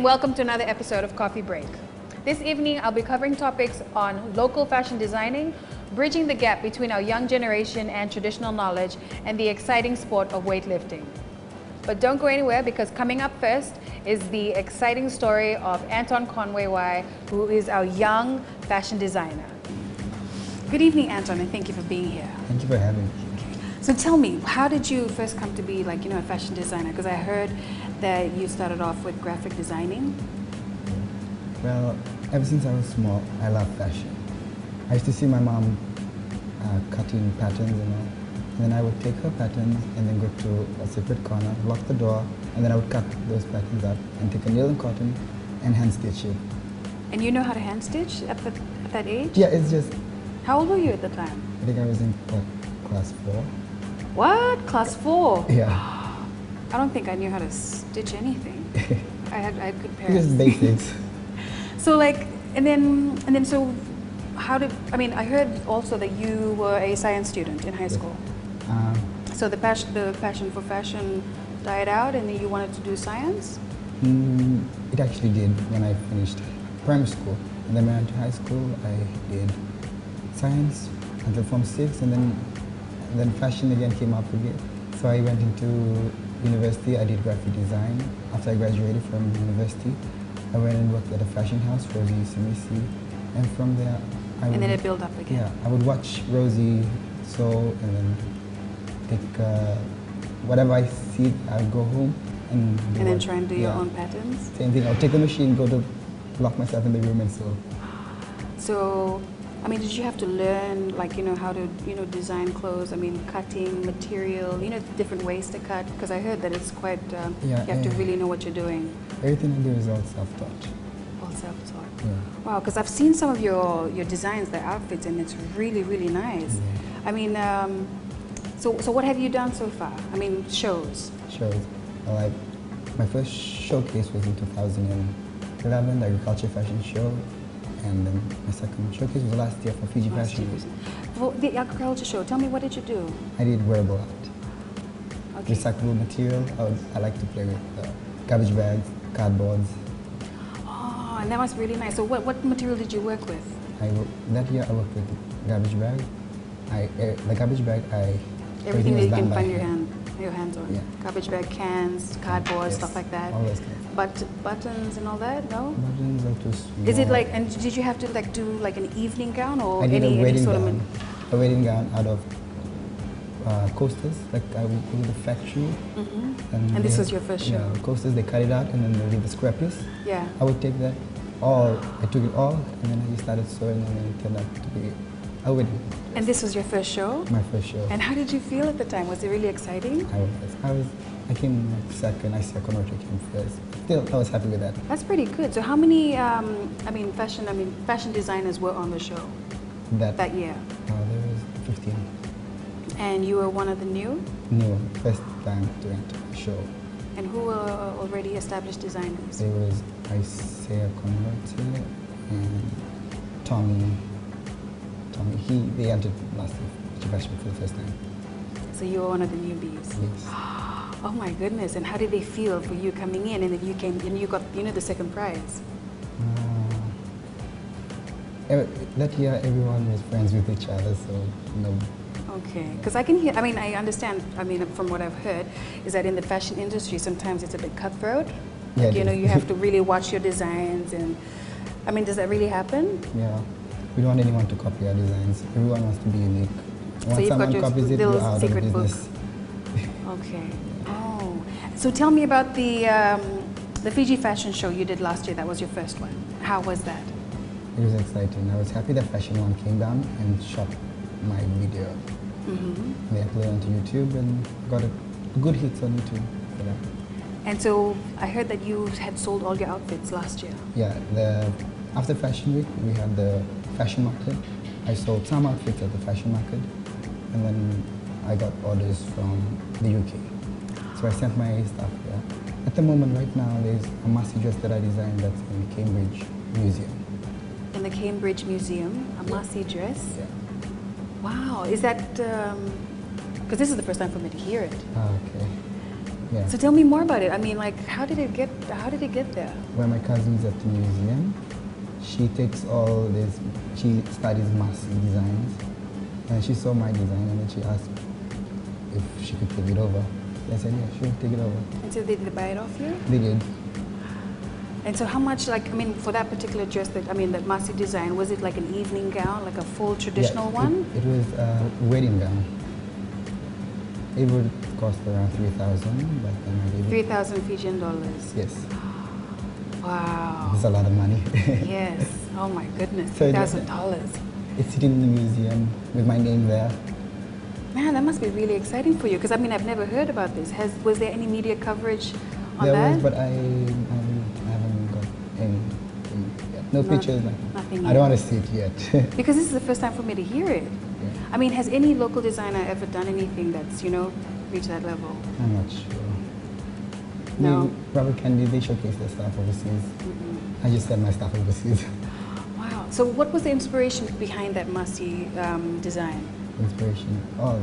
welcome to another episode of Coffee Break. This evening, I'll be covering topics on local fashion designing, bridging the gap between our young generation and traditional knowledge, and the exciting sport of weightlifting. But don't go anywhere, because coming up first is the exciting story of Anton Conway, who is our young fashion designer. Good evening, Anton, and thank you for being here. Thank you for having me. So tell me, how did you first come to be a fashion designer? Because I heard that you started off with graphic designing. Well, ever since I was small, I love fashion. I used to see my mom cutting patterns and all. And then I would take her patterns and then go to a separate corner, lock the door, and then I would cut those patterns up and take a needle and cotton and hand stitch it. And you know how to hand stitch at that age? Yeah, it's just... How old were you at the time? I think I was in class 4. What? Class 4? Yeah. I don't think I knew how to stitch anything. I had good parents. Just basics. So so how did, I heard also that you were a science student in high school. So the passion for fashion died out and then you wanted to do science? It actually did when I finished primary school. And then when I went to high school, I did science until Form 6, and then fashion again came up again. So I went into university, I did graphic design. After I graduated from university, I went and worked at a fashion house, Rosie Simisi, and from there And then it built up again? Yeah, I would watch Rosie sew and then take whatever I see, I would go home and then try and do your own patterns? Same thing, I would take the machine, go to lock myself in the room and sew. So, did you have to learn, how to, design clothes? Cutting, material, different ways to cut? Because I heard that it's quite, you have to really know what you're doing. Everything I do is all self-taught. All self-taught? Yeah. Wow, because I've seen some of your designs, the outfits, and it's really, really nice. Yeah. So what have you done so far? Shows? Shows. Like, my first showcase was in 2011, the Agriculture Fashion Show. And then my second showcase was last year for Fiji Fashion Week. For the agriculture show, tell me, what did you do? I did wearable art. Okay. Recyclable material. I like to play with garbage bags, cardboards. Oh, and that was really nice. So what material did you work with? That year I worked with garbage bag. The garbage bag, everything that you can find your hands on. Yeah. Garbage bag, cans, cardboard, yes, stuff like that. All those kinds. Buttons and all that, no? Buttons are too small. Is it and did you have to do an evening gown or I did any sort of a wedding gown out of coasters. I would go to the factory. And this was your first show? Yeah, coasters, they cut it out and then they leave the square piece. Yeah. I would take that I took it all and then I just started sewing and then it turned out to be a wedding. And this was your first show? My first show. And how did you feel at the time? Was it really exciting? I came second, I came first. Still, I was happy with that. That's pretty good. So how many, fashion designers were on the show that year? There was 15. And you were one of the new? New, first time to enter the show. And who were already established designers? There was Isaiah Converter and Tommy. They entered last year for the first time. So you were one of the newbies? Yes. Oh my goodness! And how did they feel for you coming in and then you got the second prize? That year everyone was friends with each other, so Okay, because I can hear. I understand. From what I've heard, is that in the fashion industry sometimes it's a bit cutthroat. Yeah, you have to really watch your designs, and does that really happen? Yeah, we don't want anyone to copy our designs. Everyone wants to be unique. Once someone copies it, you're out of business. Okay. Oh, so tell me about the Fiji Fashion Show you did last year. That was your first one. How was that? It was exciting. I was happy that Fashion One came down and shot my video. They uploaded onto YouTube and got a good hits on YouTube for that. And so I heard that you had sold all your outfits last year. Yeah, after Fashion Week, we had the fashion market. I sold some outfits at the fashion market, and then I got orders from the UK. So I sent my stuff there. At the moment, right now, there's a Massey dress that I designed that's in the Cambridge Museum. In the Cambridge Museum, a Massey dress? Yeah. Wow, is that, because this is the first time for me to hear it. Okay. Yeah. So tell me more about it. I mean, like, how did it get there? When my cousin's at the museum, she takes all this, she studies mass designs, and she saw my design, and then she asked if she could take it over. I said, yeah, sure, take it over. And so did they buy it off you? They did. And so how much, like, I mean, for that particular dress, that Masi design, was it like an evening gown, like a full traditional one? It was a wedding gown. It would cost around 3,000 back then. I gave it. 3,000 Fijian dollars. Yes. Wow. It's a lot of money. Yes. Oh my goodness. So $3,000. It's sitting in the museum with my name there. Man, that must be really exciting for you, because I mean, I've never heard about this. Was there any media coverage on There that? was, but I haven't got anything yet. No pictures, nothing I yet. don't want to see it yet. Because this is the first time for me to hear it. Yeah. I mean, has any local designer ever done anything that's, reached that level? I'm not sure. No. Robert Kennedy, they showcase their stuff overseas. I just send my stuff overseas. Wow. So what was the inspiration behind that Masi design? Inspiration. Oh,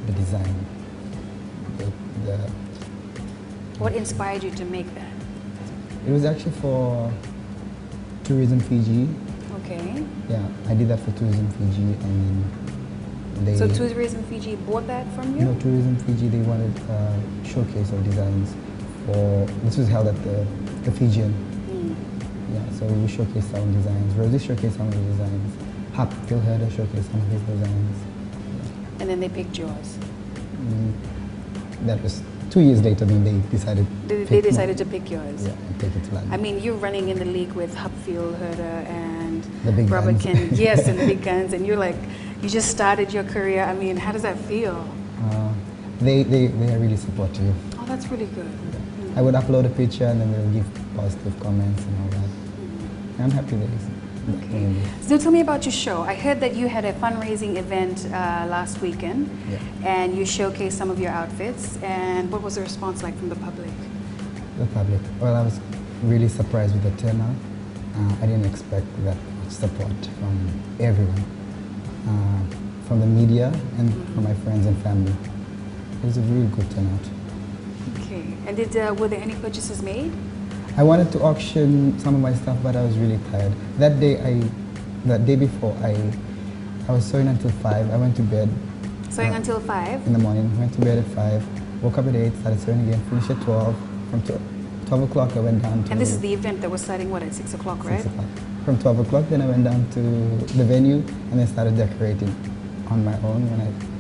the design. What inspired you to make that? It was actually for Tourism Fiji. Okay. Yeah, I did that for Tourism Fiji, and they. So Tourism Fiji bought that from you? No, Tourism Fiji, they wanted a showcase of designs for. This was held at the Fijian. Yeah, so we showcased our own designs. Rosie showcased some of the designs. Hap Phil Herder showcased some of his designs. And then they picked yours. That was 2 years later. Then they decided. They decided to pick yours. Yeah, and take it to London. I mean, you're running in the league with Hupfield Herder and The big Robert guns. Kennedy. Yes, and the big guns. And you're like, you just started your career. I mean, how does that feel? They are really supportive. Oh, that's really good. I would upload a picture and then they'll give positive comments and all that. I'm happy there is. Okay. So tell me about your show. I heard that you had a fundraising event last weekend, Yeah. and you showcased some of your outfits. And what was the response like from the public? The public. Well, I was really surprised with the turnout. I didn't expect that much support from everyone, from the media and from my friends and family. It was a really good turnout. Okay. And were there any purchases made? I wanted to auction some of my stuff, but I was really tired. That day before, I was sewing until 5. I went to bed. Sewing until 5? In the morning. Went to bed at 5. Woke up at 8. Started sewing again. Finished at 12. From 12 o'clock, I went down to. And this is the event that was starting what, at 6 o'clock, right? 6 o'clock. From 12 o'clock, then I went down to the venue and then started decorating on my own.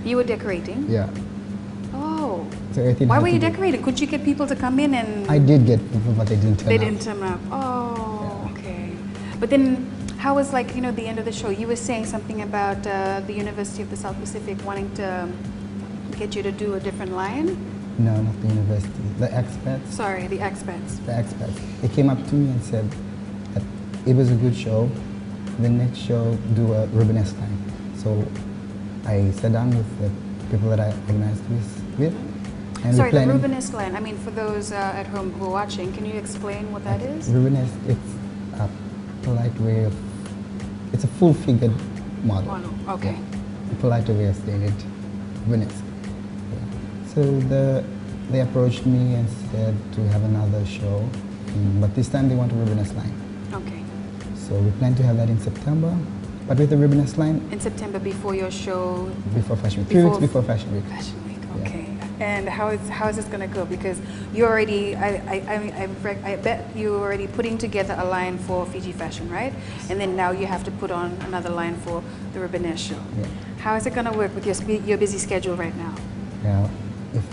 You were decorating? Yeah. Oh. So everything Why had were to you be- decorating? Could you get people to come in and... I did get people, but they didn't turn They up. didn't turn up. Oh, okay. But then, how was the end of the show? You were saying something about the University of the South Pacific wanting to get you to do a different line? No, not the university. The expats. Sorry, the expats. The expats. They came up to me and said that it was a good show. The next show, do a Rubenesque line. So I sat down with the people that I organized with. And Sorry, the planning. Rubenesque line. I mean, for those at home who are watching, can you explain what that is? Rubenesque, it's a polite way of, it's a full-figured model. Model, okay. Yeah. A polite way of saying it, Rubenesque. Yeah. So they approached me and said to have another show, but this time they want a Rubenesque line. Okay. So we plan to have that in September, but with the Rubenesque line, In September, before your show, before Fashion Week, 3 weeks before Fashion Week. Fashion Week, Yeah. okay. And how is this going to go? Because you already, I bet you're already putting together a line for Fiji Fashion, right? And then now you have to put on another line for the Rubenesque show. Yeah. How is it going to work with your busy schedule right now? Yeah, if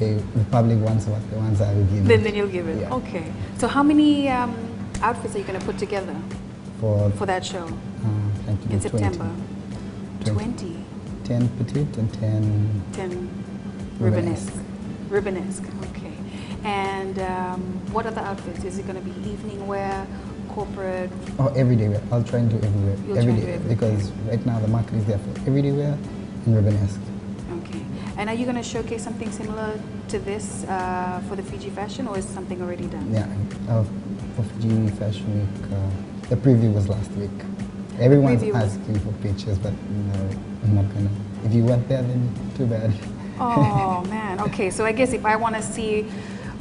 the public wants what the ones I will give. Then you'll give it. Yeah. Okay. So how many outfits are you going to put together for that show trying to do in September? 20. 20. 10 petite and 10 Rubenesque. Rubenesque, okay. And what other outfits? Is it going to be evening wear, corporate? Oh, everyday wear. I'll try and do everywhere. You'll try and do Everyday, everyday. because right now the market is there for everyday wear and Rubenesque. Okay. And are you going to showcase something similar to this for the Fiji Fashion, or is something already done? Yeah, for Fiji Fashion Week, the preview was last week. Everyone's preview was- asking for pictures, but no, I'm not gonna. If you went there, then too bad. Oh man. Okay. So I guess if I want to see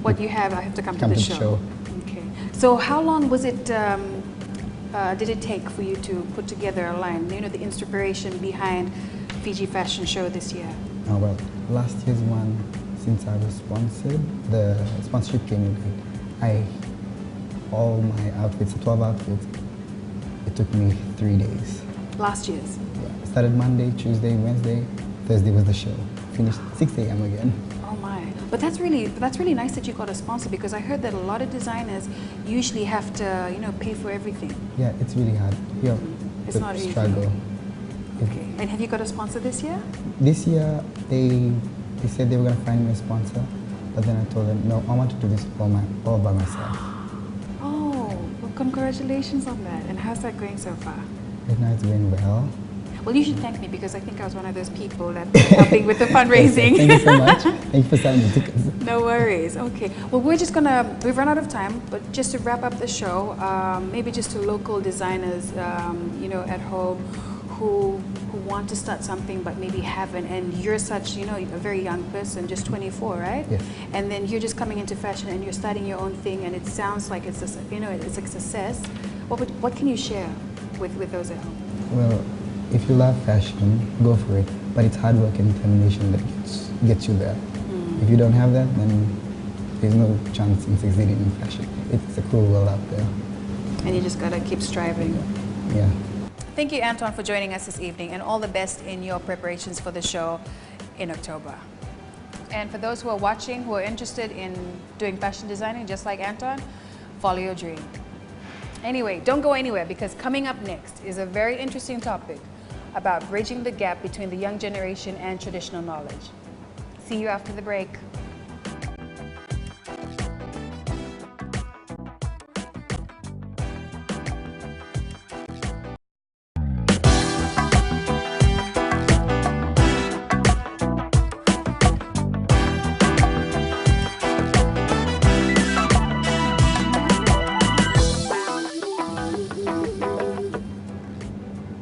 what you have, I have to come to the show. Okay. So how long was it? Did it take for you to put together a line? You know, the inspiration behind Fiji Fashion Show this year. Oh well, last year's one, since I was sponsored, the sponsorship came in late. All my outfits, 12 outfits, it took me 3 days. Last year's? Yeah. Started Monday, Tuesday, Wednesday, Thursday was the show. Finished 6 a.m. again. Oh my! But that's really nice that you got a sponsor, because I heard that a lot of designers usually have to, you know, pay for everything. Yeah, it's really hard. Yeah, it's not easy. Struggle. Okay. And have you got a sponsor this year? This year, they said they were going to find me a sponsor, but then I told them, no, I want to do this all by myself. Oh, well, congratulations on that. And how's that going so far? Right now it's going well. Well, you should thank me, because I think I was one of those people that was helping with the fundraising. Thank you so much. Thank you for signing the tickets. No worries. Okay. Well, we've run out of time, but just to wrap up the show, maybe just to local designers, you know, at home who want to start something but maybe haven't, and you're such, you know, a very young person, just 24, right? Yes. And then you're just coming into fashion and you're starting your own thing, and it sounds like it's a, you know, it's a success. What can you share with those at home? Well, if you love fashion, go for it. But it's hard work and determination that gets you there. If you don't have that, then there's no chance in succeeding in fashion. It's a cruel world out there. And you just gotta keep striving. Yeah. Thank you, Anton, for joining us this evening, and all the best in your preparations for the show in October. And for those who are watching, who are interested in doing fashion designing just like Anton, follow your dream. Anyway, don't go anywhere, because coming up next is a very interesting topic about bridging the gap between the young generation and traditional knowledge. See you after the break.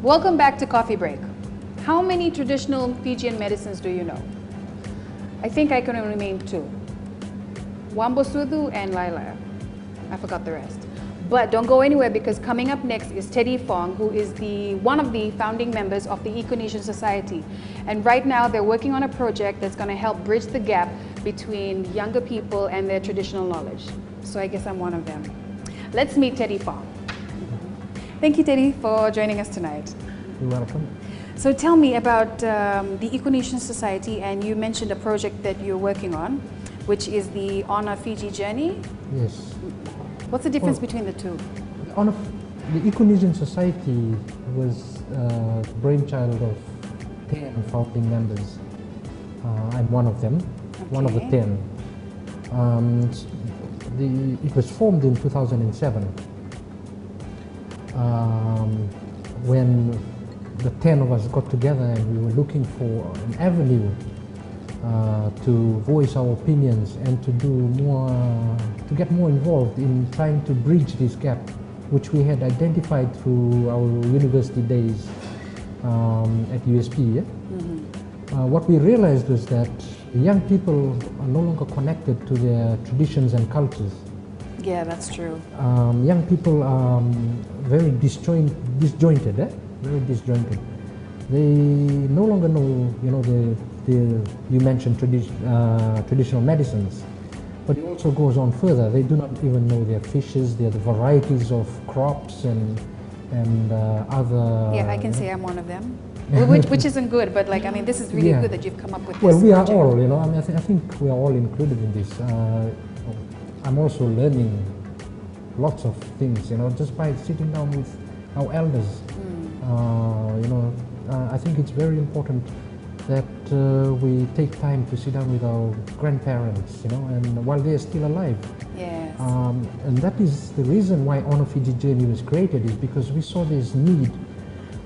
Welcome back to Coffee Break. How many traditional Fijian medicines do you know? I think I can only name 2. Wambosudu and Laila. I forgot the rest. But don't go anywhere, because coming up next is Teddy Fong, who is one of the founding members of the Econesian Society. And right now they're working on a project that's going to help bridge the gap between younger people and their traditional knowledge. So I guess I'm one of them. Let's meet Teddy Fong. Thank you, Teddy, for joining us tonight. You're welcome. So tell me about the Econesian Society, and you mentioned a project that you're working on, which is the Honor Fiji Journey. Yes. What's the difference between the two? The Econesian Society was the brainchild of 10 founding members. I'm one of them, one of the 10. It was formed in 2007. When the 10 of us got together and we were looking for an avenue to voice our opinions and to do more, to get more involved in trying to bridge this gap, which we had identified through our university days at USP. Yeah? What we realized was that the young people are no longer connected to their traditions and cultures. Yeah, that's true. Young people are very disjointed, very disjointed. They no longer know, you know, you mentioned traditional medicines, but it also goes on further. They do not even know their fishes, the varieties of crops and other. Yeah, I can say I'm one of them, which isn't good. But like, I mean, this is really good that you've come up with this. Well, we are project. all, you know. I mean, I think we are all included in this. I'm also learning lots of things, you know, just by sitting down with our elders. You know, I think it's very important that we take time to sit down with our grandparents, you know, and while they're still alive. Yes. And that is the reason why Honor Fiji Journey was created, is because we saw this need.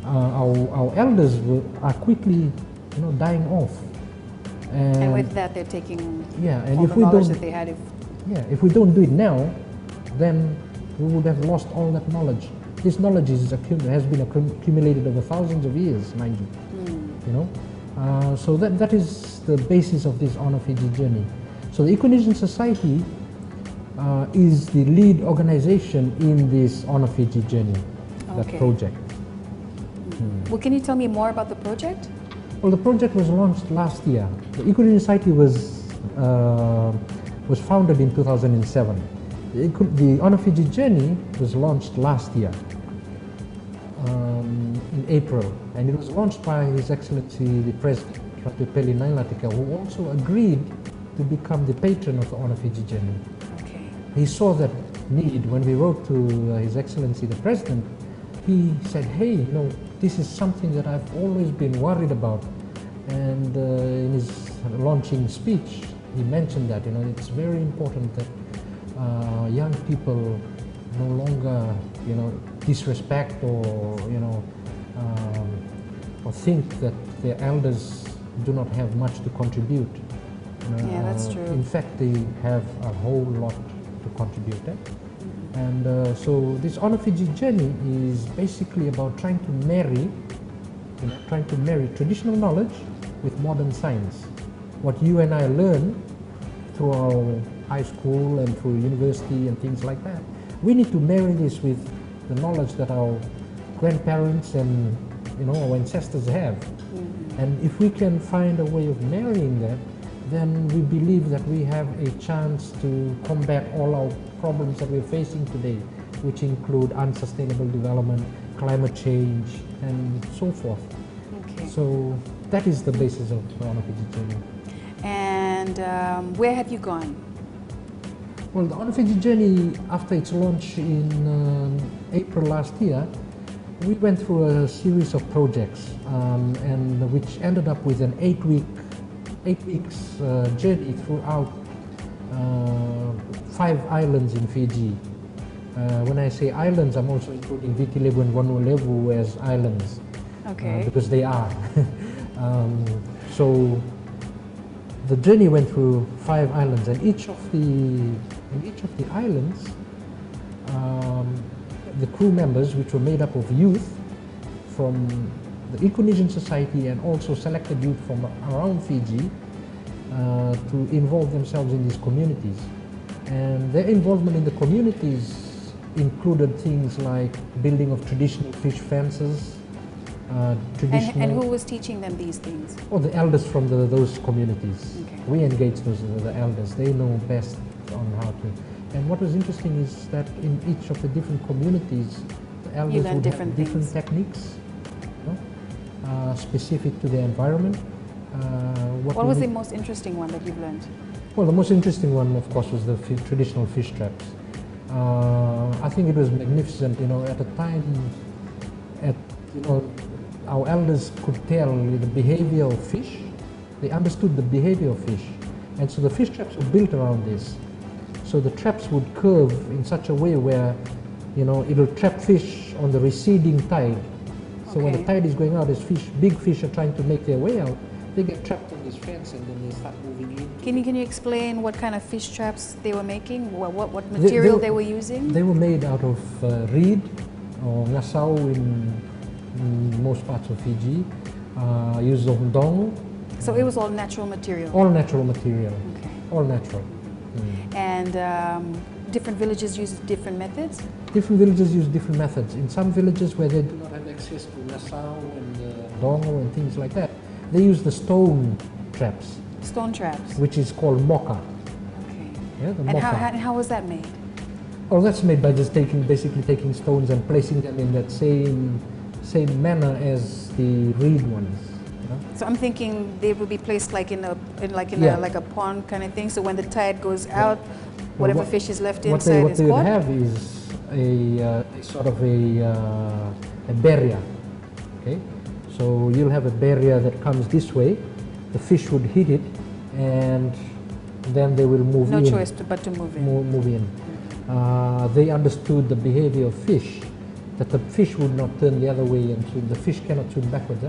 Our elders are quickly, you know, dying off. And with that, they're taking and all if the we knowledge don't, that they had. if we don't do it now, then we would have lost all that knowledge. This knowledge has been accumulated over thousands of years, mind you. You know, So that is the basis of this Honor Fiji journey. So the Eco-Indonesian Society is the lead organization in this Honor Fiji journey, that Okay. project. Well, can you tell me more about the project? Well, the project was launched last year. The Eco-Indonesian Society was founded in 2007. The Honor Fiji journey was launched last year in April, and it was launched by His Excellency the President, Ratu Pelly Nailatika, who also agreed to become the patron of the Honor Fiji journey. Okay. He saw that need when we wrote to His Excellency the President. He said, hey, you know, this is something that I've always been worried about. And in his launching speech, he mentioned that, you know, it's very important that young people no longer, you know, disrespect or, you know, or think that their elders do not have much to contribute. Yeah, that's true. In fact, they have a whole lot to contribute. And so this Honor Fiji journey is basically about trying to marry, traditional knowledge with modern science. What you and I learn through our high school and through university and things like that, we need to marry this with the knowledge that our grandparents and, you know, our ancestors have. And if we can find a way of marrying that, then we believe that we have a chance to combat all our problems that we're facing today, which include unsustainable development, climate change, and so forth. Okay. So that is the basis of the Honor Fiji journey. And where have you gone? Well, the Honor Fiji journey, after its launch in April last year, we went through a series of projects, and which ended up with an 8 weeks journey throughout 5 islands in Fiji. When I say islands, I'm also including Viti Levu and Vanuatu as islands, Okay. because they are. So the journey went through 5 islands, and each of the islands, the crew members, which were made up of youth from the Eco-Indonesian Society and also selected youth from around Fiji, to involve themselves in these communities. And their involvement in the communities included things like building of traditional fish fences, And who was teaching them these things? or the elders from those communities. Okay. We engaged the elders. They know best on how to. And what was interesting is that in each of the different communities, the elders learned would different have different things. techniques, you know, specific to their environment. What we was the need- most interesting one that you've learned? Well, the most interesting one, of course, was the traditional fish traps. I think it was magnificent. You know, at the time, our elders could tell the behavior of fish. They understood the behavior of fish, and so the fish traps were built around this. So the traps would curve in such a way where, you know, it will trap fish on the receding tide. So when the Okay. tide is going out, as big fish are trying to make their way out, they get trapped on this fence and then they start moving in. Can you explain what kind of fish traps they were making? What material they were using? They were made out of reed or ngasau in most parts of Fiji. Use of dong, So it was all natural material. all natural material, Okay. all natural. And different villages use different methods. Different villages use different methods. In some villages where they do not have access to ngasau and dongo and things like that, they use the stone traps, Stone traps. which is called moka. Okay. Yeah, the And moka. how was that made? Oh, that's made by just basically taking stones and placing them in that same manner as the reed ones. You know? So I'm thinking they would be placed like in Yeah. a pond kind of thing. So when the tide goes out, whatever what- fish is left What inside they is would caught. have is a sort of a barrier. Okay, so you'll have a barrier that comes this way. The fish would hit it, and then they will move No in. choice but to move in. Move in. They understood the behavior of fish, that the fish would not turn the other way and swim. The fish cannot swim backwards.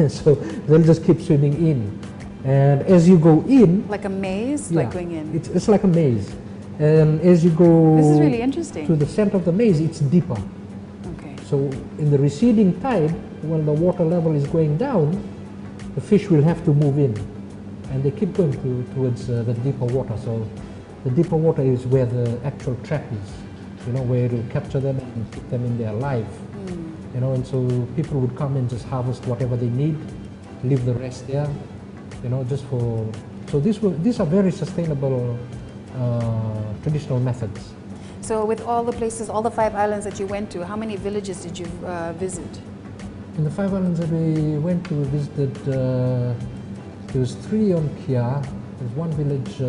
So they'll just keep swimming in. And as you go in, Like a maze, yeah, like going in. it's like a maze. And as you go This is really interesting. to the center of the maze, it's deeper. Okay. So in the receding tide, when the water level is going down, the fish will have to move in, and they keep going towards the deeper water. So the deeper water is where the actual trap is, you know, where it will capture them and keep them in there alive. You know, and so people would come and just harvest whatever they need, leave the rest there, you know, just for. So these are very sustainable traditional methods. So with all the places, all the 5 islands that you went to, how many villages did you visit? In the 5 islands that we went to, we visited, there was 3 on Kia. There's 1 village,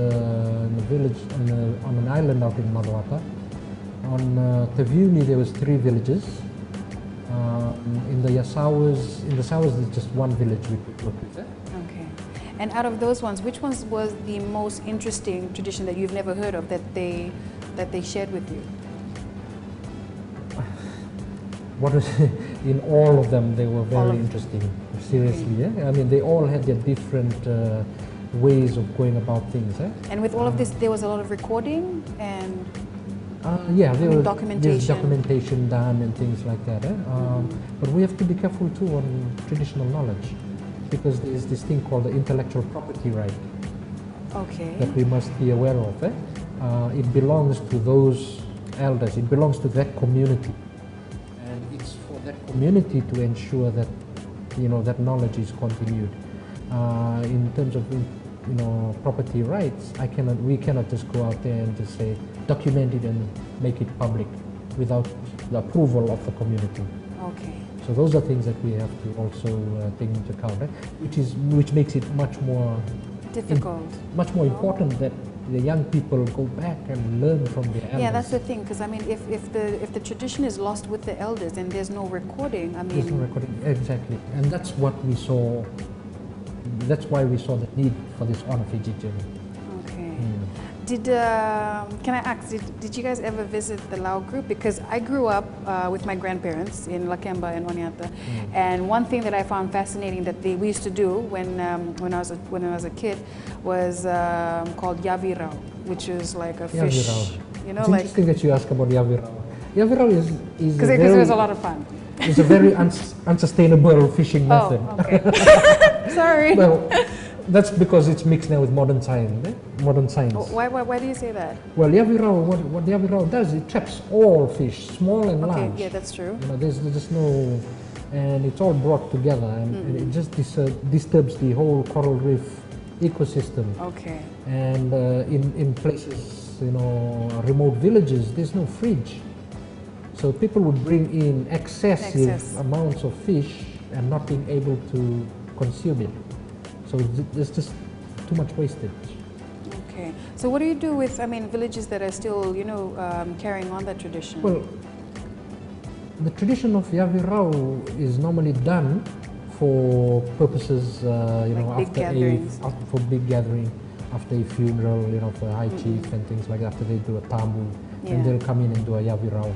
on an island out in Maruata. On Taveuni there was 3 villages. In the Sawas there's just 1 village we could work with. Okay. And out of those ones, which ones was the most interesting tradition that you've never heard of that they shared with you? What was in all of them, they were very interesting. Seriously, yeah. I mean, they all had their different ways of going about things. And with all of this, there was a lot of recording and yeah, there's documentation done and things like that. But we have to be careful too on traditional knowledge, because there's this thing called the intellectual property right. Okay. That we must be aware of. It belongs to those elders. It belongs to that community, and it's for that community to ensure that, you know, that knowledge is continued. In terms of, you know, property rights, we cannot just go out there and just say document it and make it public without the approval of the community. Okay. So those are things that we have to also take into account, which makes it much more difficult, much more important that the young people go back and learn from the elders. Yeah, that's the thing, because I mean, if the tradition is lost with the elders and there's no recording, I mean, there's no recording, exactly, and that's what we saw. That's why we saw the need for this Honor Fiji journey. Okay. Can I ask, did you guys ever visit the Lau group? Because I grew up with my grandparents in Lakemba and Oneata, and one thing that I found fascinating that we used to do when I was a kid was called Yavirau, which is like a fish. You know, it's like, interesting that you ask about Yavirau. Yavirau is because it was a lot of fun. It's a very unsustainable fishing method. Oh, okay. Sorry. Well, that's because it's mixed now with modern science. Modern science. Oh, why do you say that? Well, Yavirau, what the Yavirau does, it traps all fish, small and large. Okay, yeah, that's true. You know, there's just no, and it's all brought together, and it just disturbs the whole coral reef ecosystem. Okay. And in places, you know, remote villages, there's no fridge. So people would bring in excessive amounts of fish and not being able to consume it. So there's just too much wastage. Okay. So what do you do with, I mean, villages that are still, you know, carrying on that tradition? Well, the tradition of Yavirau is normally done for purposes, you know, after for big gathering, after a funeral, you know, for a high chief and things like that. After they do a tamu, and they'll come in and do a Yavirau.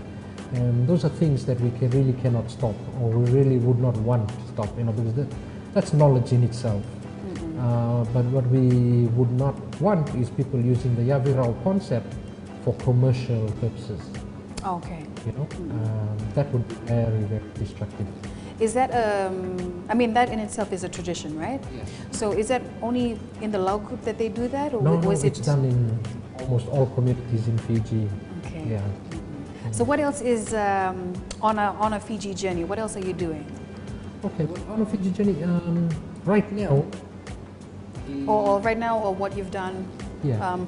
And those are things that we really cannot stop, or we really would not want to stop, you know, because that's knowledge in itself. But what we would not want is people using the Yavirau concept for commercial purposes. Okay. You know, that would be very, very destructive. Is that, I mean, that in itself is a tradition, right? Yes. So is that only in the Lau group that they do that? Or No, was it's done in almost all communities in Fiji. Okay. Yeah. So what else is on a Fiji journey? What else are you doing? Okay, well, on a Fiji journey, right now. Or right now, or what you've done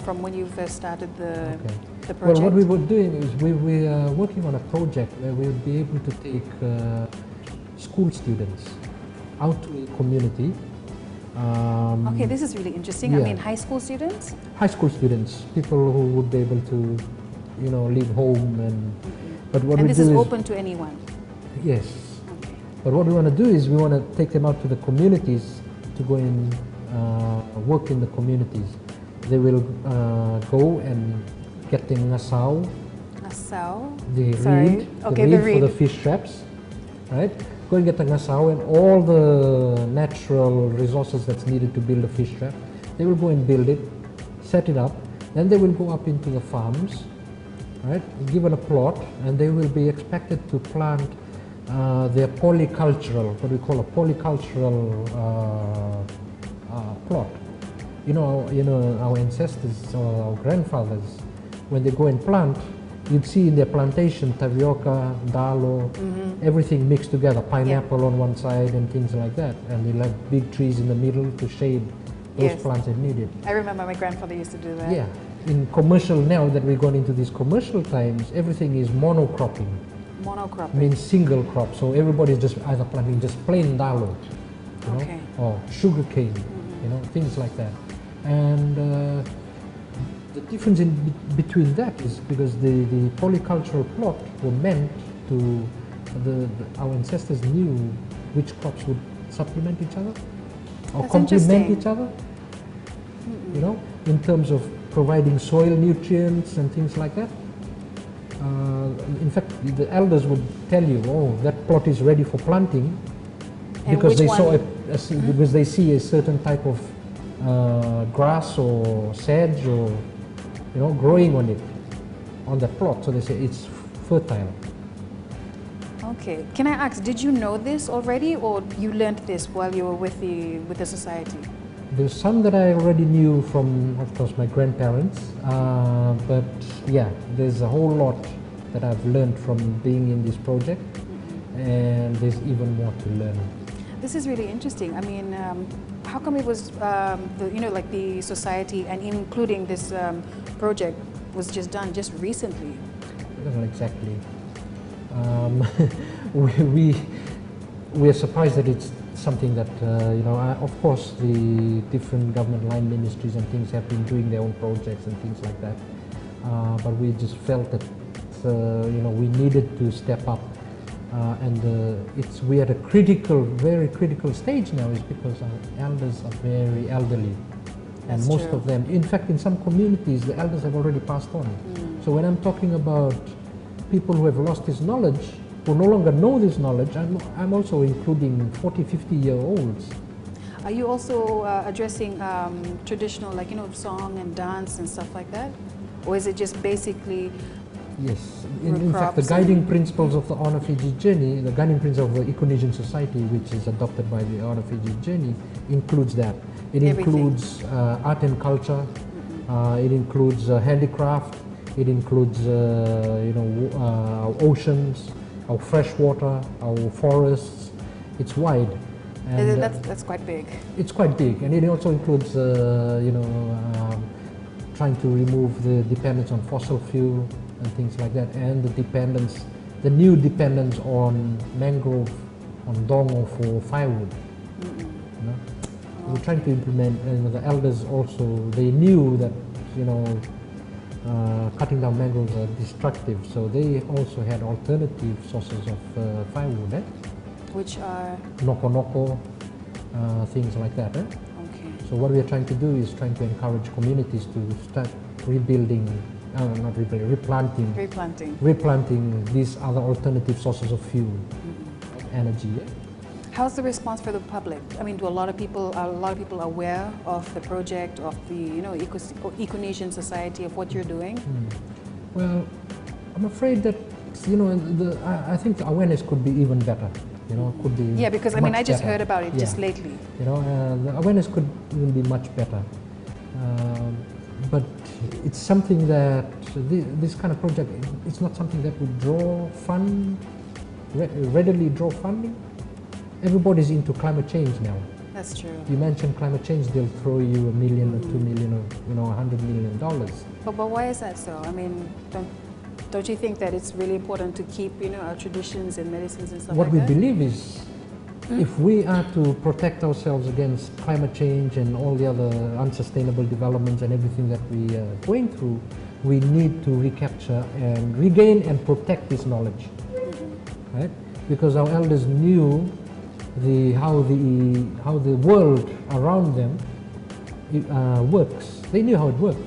from when you first started the project? Well, what we were doing is we are working on a project where we would be able to take school students out to a community. Okay, this is really interesting. I mean, high school students? High school students, people who would be able to, you know, leave home and. But what and we this do is open to anyone? Yes. Okay. But what we want to do is we want to take them out to the communities to go and work in the communities. They will go and get the ngasau. Ngasau? The reed. Okay, the reed for the fish traps, right? Go and get the ngasau and all the natural resources that's needed to build a fish trap. They will go and build it, set it up, then they will go up into the farms, right? Given a plot, and they will be expected to plant they're polycultural, what we call a polycultural plot. You know, our ancestors or our grandfathers, when they go and plant, you'd see in their plantation tapioca, dalo, everything mixed together, pineapple on one side and things like that. And they'll have big trees in the middle to shade those plants if needed. I remember my grandfather used to do that. Yeah. In commercial, now that we've gone into these commercial times, everything is monocropping. Monocropping. Means single crop. So everybody's just either planting just plain dalo, you know, Okay. or sugar cane, you know, things like that. And the difference between that is because the polycultural plot were meant to, our ancestors knew which crops would supplement each other or That's complement interesting. each other, you know, in terms of providing soil nutrients and things like that. In fact, the elders would tell you, oh, that plot is ready for planting, And because which they saw one? because they see a certain type of grass or sedge or, you know, growing on it, on the plot. So they say it's fertile. Okay. Can I ask, did you know this already, or you learned this while you were with the society? There's some that I already knew from, of course, my grandparents, but yeah, there's a whole lot that I've learned from being in this project, and there's even more to learn. This is really interesting. I mean, how come it was, like the society and including this project was just done just recently? Well, exactly. We are surprised that it's something that, of course, the different government line ministries and things have been doing their own projects and things like that. But we just felt that, we needed to step up. We're at a very critical stage now, is because our elders are very elderly. And That's most true. of them, in fact, in some communities, the elders have already passed on. So when I'm talking about people who have lost this knowledge, who no longer know this knowledge, I'm also including 40, 50-year-olds. Are you also addressing traditional, song and dance and stuff like that? Or is it just basically Yes. Root In fact, the crops guiding and- principles of the Honor Fiji Journey, the guiding principle of the Econesian Society, which is adopted by the Honor Fiji Journey, includes that. It Everything. includes art and culture. It includes handicraft. It includes, our oceans, our fresh water, our forests. It's wide. And, that's quite big. it's quite big, and it also includes, trying to remove the dependence on fossil fuel and things like that, and the new dependence on mangrove, on dongo for firewood. You know? We're trying to implement, and the elders also, they knew that, cutting down mangroves are destructive, so they also had alternative sources of firewood, Which are, noko, things like that. okay. So what we are trying to do is trying to encourage communities to start rebuilding, not rebuilding, replanting these other alternative sources of fuel, energy. How's the response for the public? I mean, are a lot of people aware of the project, of the Econesian Society, of what you're doing? Well, I'm afraid that, I think the awareness could be even better. Could be. Yeah, because I much just better. heard about it Yeah. just lately. The awareness could even be much better. But it's something that this kind of project, it's not something that would readily draw funding. Everybody's into climate change now. That's true. You mention climate change, they'll throw you $1 million or $2 million or $100 million. But why is that so? I mean, don't you think that it's really important to keep, our traditions and medicines and stuff What like we that? believe is, if we are to protect ourselves against climate change and all the other unsustainable developments and everything that we are going through, we need to recapture and regain and protect this knowledge, right? Because our elders knew how the world around them works. They knew how it worked.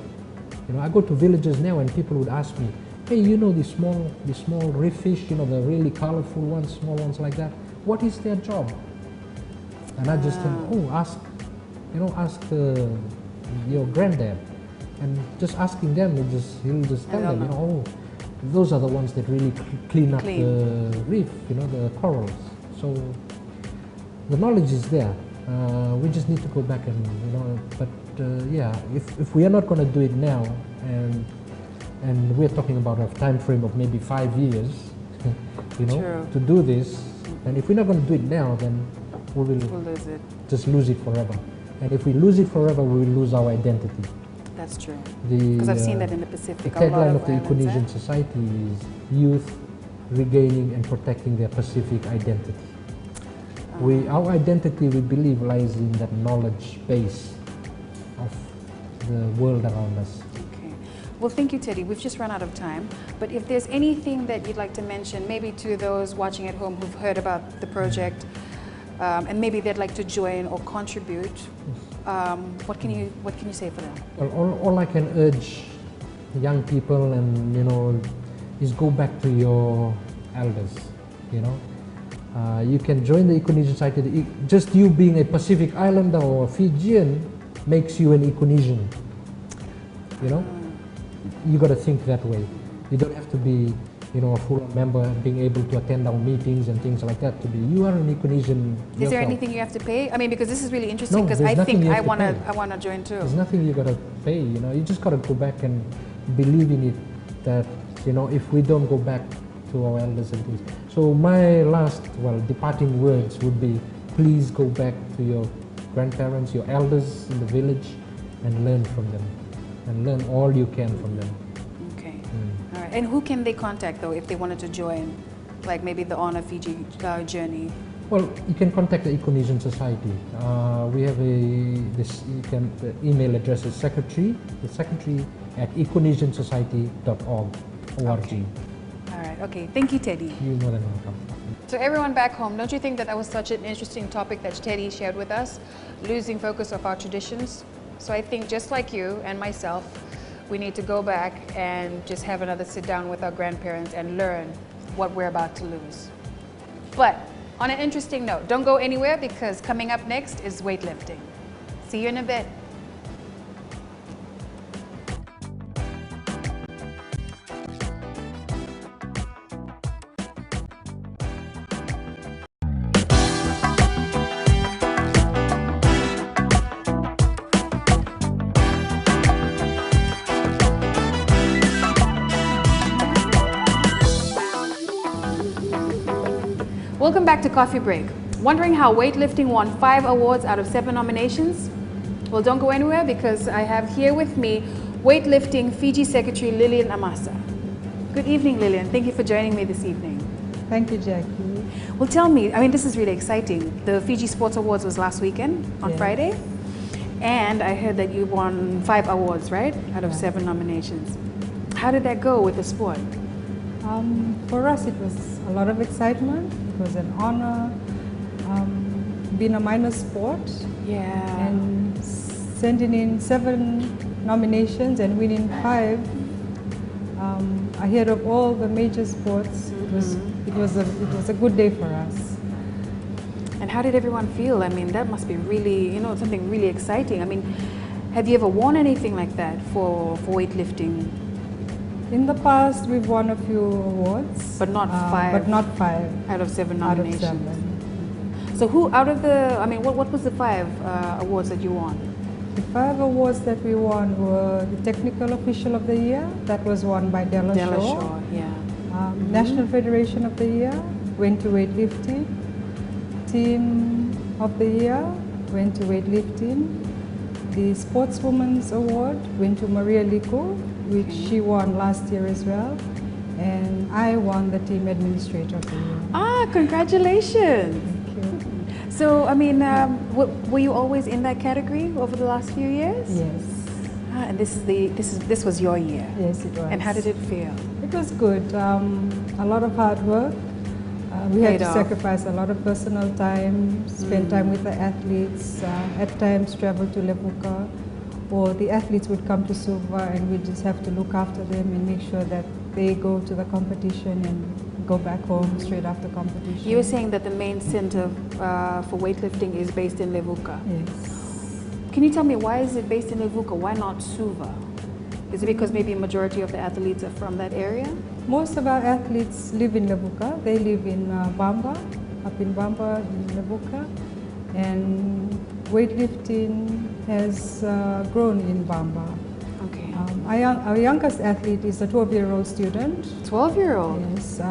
I go to villages now and people would ask me, hey, the small reef fish, the really colorful ones, small ones like that, what is their job? And I just think, ask your granddad. And just asking them, he'll just tell them, those are the ones that really clean up Clean. the reef, you know, the corals. So the knowledge is there. We just need to go back and, you know, but yeah, if we are not going to do it now, and we're talking about a time frame of maybe 5 years, you know, True. to do this, and if we're not going to do it now, then we will We'll lose it. just lose it forever. And if we lose it forever, we will lose our identity. That's true. The, Because I've seen that in the Pacific. The a lot tagline of the islands, Econesian Society is youth regaining and protecting their Pacific identity. Our identity, we believe, lies in that knowledge base of the world around us. Okay. Well, thank you, Teddy. We've just run out of time. But if there's anything that you'd like to mention, maybe to those watching at home who've heard about the project, and maybe they'd like to join or contribute, what can you say for them? Well, all I can urge young people, and you know, is go back to your elders. You know, you can join the Econesian Society. Just you being a Pacific Islander or a Fijian makes you an Econesian. You know, you got to think that way. You don't have to be, you know, a full member, being able to attend our meetings and things like that. To be, you are an Econesian. Is there anything you have to pay? I mean, because this is really interesting. Because there's I nothing think you I have to wanna pay. join too. There's nothing you gotta pay. You know, you just gotta go back and believe in it. That, you know, if we don't go back to our elders and things. So my last, departing words would be, please go back to your grandparents, your elders in the village, and learn from them, and learn all you can from them. Okay. All right. And who can they contact though if they wanted to join, like maybe the Honor Fiji journey? Well, you can contact the Econesian Society. We have the email address is secretary at econesiansociety.org. Okay. All right. Okay. Thank you, Teddy. You're more than welcome. So everyone back home, don't you think that was such an interesting topic that Teddy shared with us, losing focus of our traditions? So I think just like you and myself, we need to go back and just have another sit down with our grandparents and learn what we're about to lose. But on an interesting note, don't go anywhere because coming up next is weightlifting. See you in a bit. Welcome back to Coffee Break. Wondering how weightlifting won 5 awards out of 7 nominations? Well, don't go anywhere because I have here with me weightlifting Fiji Secretary Lillian Amasa. Good evening, Lillian. Thank you for joining me this evening. Thank you, Jackie. Well, tell me, I mean, this is really exciting. The Fiji Sports Awards was last weekend on Yes. Friday, and I heard that you won 5 awards, right? Out of 7 nominations. How did that go with the sport? For us, it was a lot of excitement. It was an honor being a minor sport Yeah. and sending in 7 nominations and winning 5 ahead of all the major sports. It was a good day for us. And how did everyone feel? I mean, that must be really, you know, something really exciting. I mean, have you ever won anything like that for weightlifting? In the past, we've won a few awards, But not 5? But not 5 Out of 7 out of nominations? 7. So who, out of the, I mean, what was the 5 awards that you won? The 5 awards that we won were the Technical Official of the Year, that was won by Della Shaw. Shaw, yeah. National Federation of the Year went to weightlifting. Team of the Year went to weightlifting. The Sportswoman's Award went to Maria Liku, which she won last year as well. And I won the Team Administrator of the Year. Ah, congratulations! Thank you. So, I mean, were you always in that category over the last few years? Yes. Ah, and this was your year. Yes, it was. And how did it feel? It was good. A lot of hard work. We had Paid to off. sacrifice a lot of personal time, spend time with the athletes, at times travel to Levuka, or the athletes would come to Suva and we just have to look after them and make sure that they go to the competition and go back home straight after competition. You were saying that the main center for weightlifting is based in Levuka. Yes. Can you tell me why is it based in Levuka? Why not Suva? Is it because maybe a majority of the athletes are from that area? Most of our athletes live in Levuka. They live in Bamba, up in Bamba in Levuka. And weightlifting has grown in Bamba. Okay. Our youngest athlete is a 12-year-old student. 12-year-old? Yes,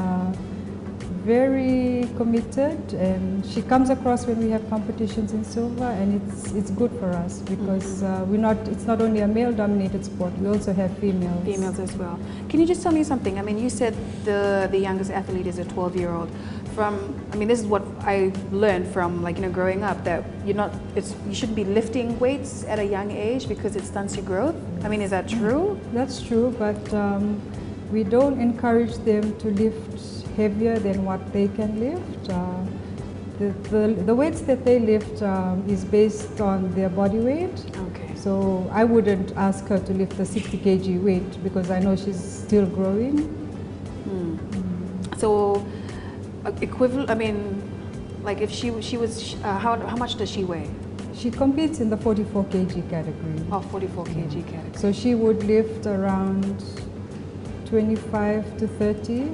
very committed, and she comes across when we have competitions in Silva, and it's good for us because it's not only a male-dominated sport. We also have females. Females as well. Can you just tell me something? I mean, you said the youngest athlete is a 12-year-old. This is what I learned from growing up, that you shouldn't be lifting weights at a young age because it stunts your growth. I mean, is that true? That's true, but we don't encourage them to lift heavier than what they can lift. The weights that they lift is based on their body weight. Okay. So I wouldn't ask her to lift a 60 kg weight because I know she's still growing. So equivalent, if she was, how much does she weigh? She competes in the 44 kg category. Oh, 44 kg category. So she would lift around 25 to 30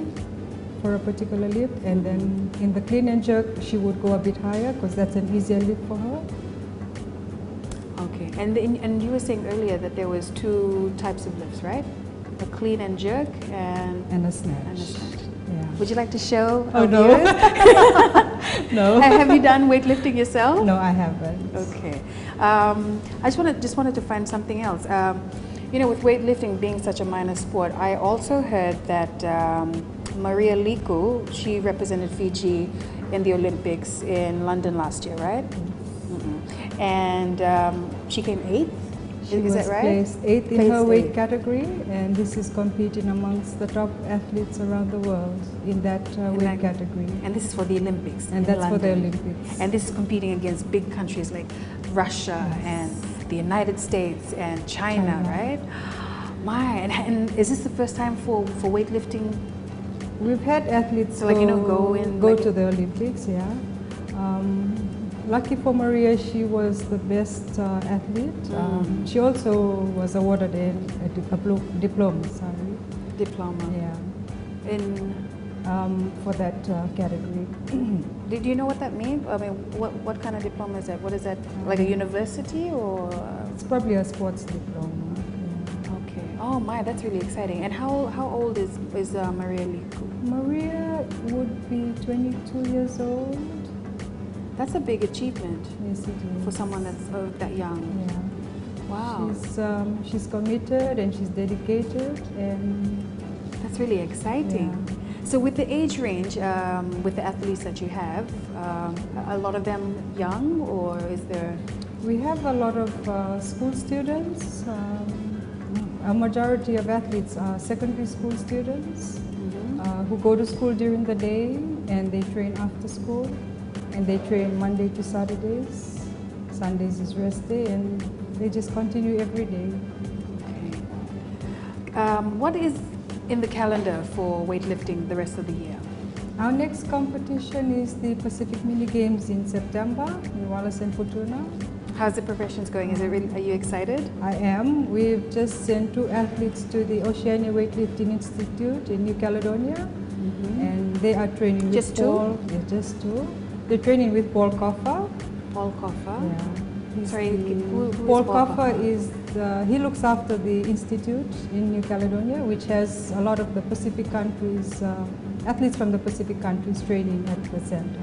for a particular lift, and then in the clean and jerk she would go a bit higher because that's an easier lift for her. Okay, and you were saying earlier that there was 2 types of lifts, right? A clean and jerk and a snatch. And a snatch. Yeah. Would you like to show? Oh no. No. Have you done weightlifting yourself? No, I haven't. Okay. I just wanted to find something else. With weightlifting being such a minor sport, I also heard that Maria Liku, she represented Fiji in the Olympics in London last year, right? And she came 8th. Is that right? Placed 8th in her weight category, and this is competing amongst the top athletes around the world in that weight category. And this is for the Olympics. And that's for the Olympics. And this is competing against big countries like Russia and the United States and China. Right? And is this the first time for weightlifting? We've had athletes go to the Olympics, yeah. Lucky for Maria, she was the best athlete. She also was awarded a diploma. Diploma. Yeah. For that category. Do you know what that means? I mean, what kind of diploma is that? What is that? Like a university or? It's probably a sports diploma. Yeah. Okay. Oh my, that's really exciting. And how old is Maria Liku? Maria would be 22 years old. That's a big achievement. Yes, it is. For someone that's that young. Yeah. Wow. She's committed and she's dedicated, and that's really exciting. Yeah. So with the age range, with the athletes that you have, a lot of them young, or is there? We have a lot of school students. A majority of athletes are secondary school students who go to school during the day and they train after school. And they train Monday to Saturdays. Sundays is rest day, and they just continue every day. Okay. What is in the calendar for weightlifting the rest of the year? Our next competition is the Pacific Mini Games in September in Wallace and Futuna. How's the preparations going? Are you excited? I am. We've just sent 2 athletes to the Oceania Weightlifting Institute in New Caledonia, and they are training with Paul. Yeah, just 2. They're training with Paul Coffer. Paul Coffer? Yeah. Sorry, who Paul Coffer is he looks after the institute in New Caledonia, which has a lot of the Pacific countries, athletes from the Pacific countries training at the center.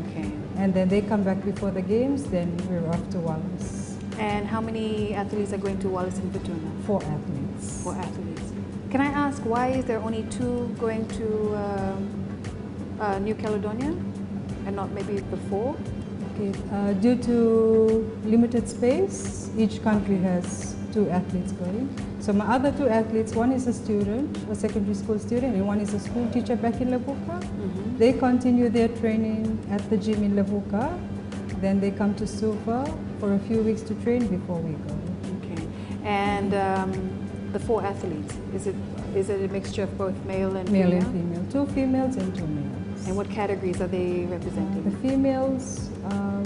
Okay. And then they come back before the games, then we're off to Wallace. And how many athletes are going to Wallace and Futuna? 4 athletes. 4 athletes. Can I ask, why is there only 2 going to New Caledonia and not maybe the 4? Okay. Due to limited space, each country has 2 athletes going. So my other 2 athletes, one is a student, a secondary school student, and one is a school teacher back in Levuka. They continue their training at the gym in Levuka. Then they come to Suva for a few weeks to train before we go. Okay. And the 4 athletes, is it a mixture of both male and female? Male and female. 2 females and 2 males. And what categories are they representing? The females,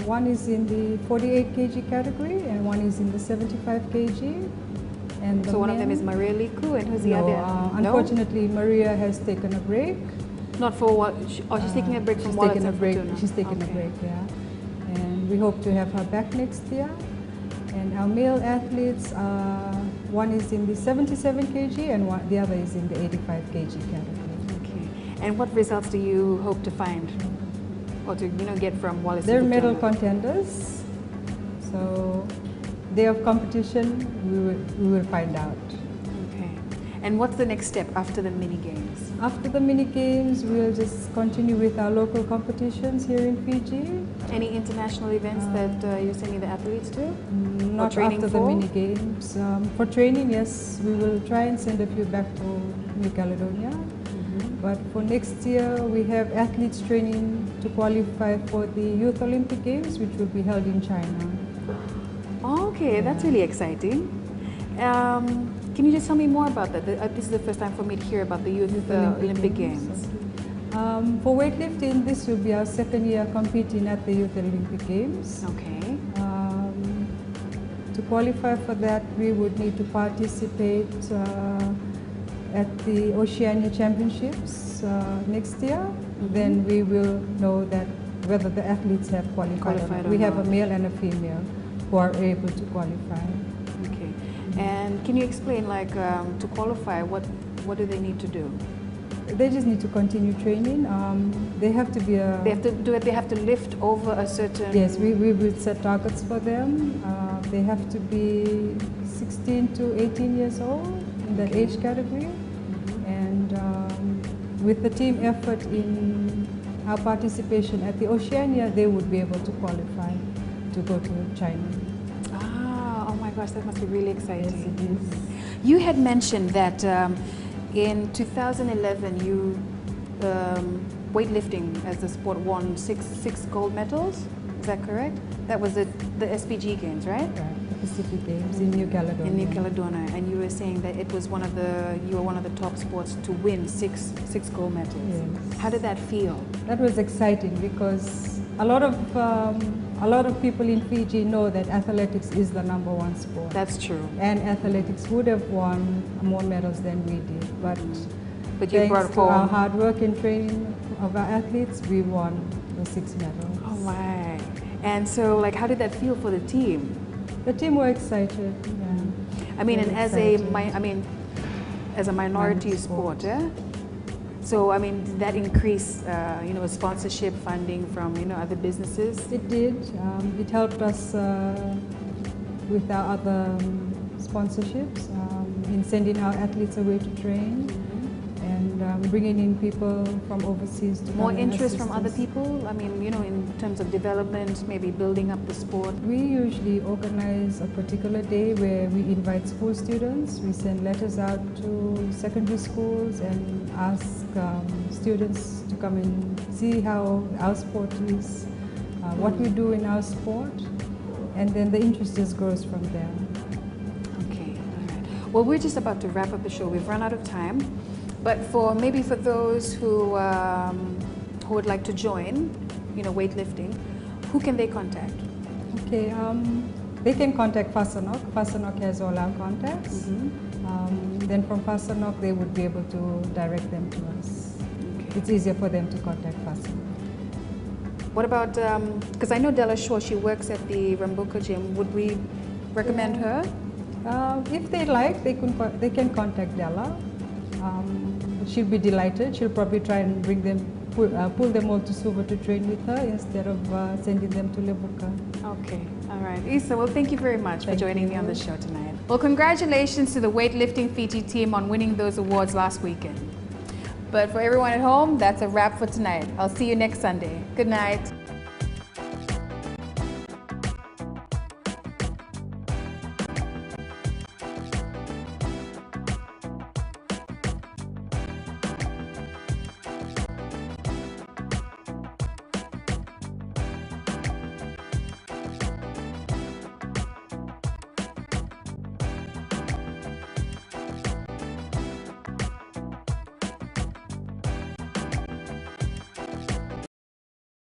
one is in the 48 kg category and one is in the 75 kg. And the So one of them men- is Maria Liku, and who's the No, other? unfortunately, Maria has taken a break. Not for what? Oh, she's taking a break from She's Wallace taken a and break. Fortuna. She's taken a Okay. break, yeah. And we hope to have her back next year. And our male athletes, one is in the 77 kg and the other is in the 85 kg category. Okay. And what results do you hope to find, or to get from Wallace? They're and medal Fortuna? contenders. So, day of competition, we will find out. Okay. And what's the next step after the mini games? After the mini games, we'll just continue with our local competitions here in Fiji. Any international events that you're sending the athletes to? Not training after the for? mini games. For training, yes, we will try and send a few back to New Caledonia. But for next year, we have athletes training to qualify for the Youth Olympic Games, which will be held in China. Okay, that's really exciting. Can you just tell me more about that? This is the first time for me to hear about the Youth Olympic Games. For weightlifting, this will be our second year competing at the Youth Olympic Games. Okay. To qualify for that, we would need to participate at the Oceania Championships next year. Then we will know that whether the athletes have qualified or not. or We have a not. male and a female who are able to qualify. Okay. And can you explain, like, to qualify, what do they need to do? They just need to continue training. They have to be a... They have to do it. They have to lift over a certain. Yes, we will set targets for them. They have to be 16 to 18 years old in that age category. And with the team effort in our participation at the Oceania, they would be able to qualify to go to China. Ah, oh my gosh, that must be really exciting. Yes, it is. You had mentioned that in 2011 you weightlifting as a sport won six gold medals. Is that correct? That was the SPG games, right? Right, the Pacific Games in New Caledonia. In New Caledonia, and you were saying that it was you were one of the top sports to win six gold medals. Yes. How did that feel? That was exciting because a lot of people in Fiji know that athletics is the #1 sport. That's true. And athletics would have won more medals than we did. But you thanks brought to our home. hard work and training of our athletes, we won the 6 medals. Oh my! And so, like, how did that feel for the team? The team were excited. Yeah. I mean, and Very excited. as a minority Minority sport, sport. yeah. So, I mean, did that increase, sponsorship funding from, other businesses? It did. It helped us with our other sponsorships in sending our athletes away to train and bringing in people from overseas to More come and interest assist from other us. people? I mean, in terms of development, maybe building up the sport. We usually organize a particular day where we invite school students. We send letters out to secondary schools and ask students to come and see how our sport is, what we do in our sport, and then the interest just grows from there. Okay, all right. Well, we're just about to wrap up the show. We've run out of time. But for those who would like to join, weightlifting, who can they contact? Okay, they can contact Fasanok. Fasanok has all our contacts. Then from Fasanok, they would be able to direct them to us. Okay. It's easier for them to contact Fasanok. What about, because I know Della Shaw, she works at the Rambuka gym. Would we recommend her? If they like, they can contact Della. She'll be delighted. She'll probably try and pull them all to Suva to train with her instead of sending them to Lebuka. Okay, all right. Isa, well, thank you very much for Thank joining me you. on the show tonight. Well, congratulations to the weightlifting Fiji team on winning those awards last weekend. But for everyone at home, that's a wrap for tonight. I'll see you next Sunday. Good night.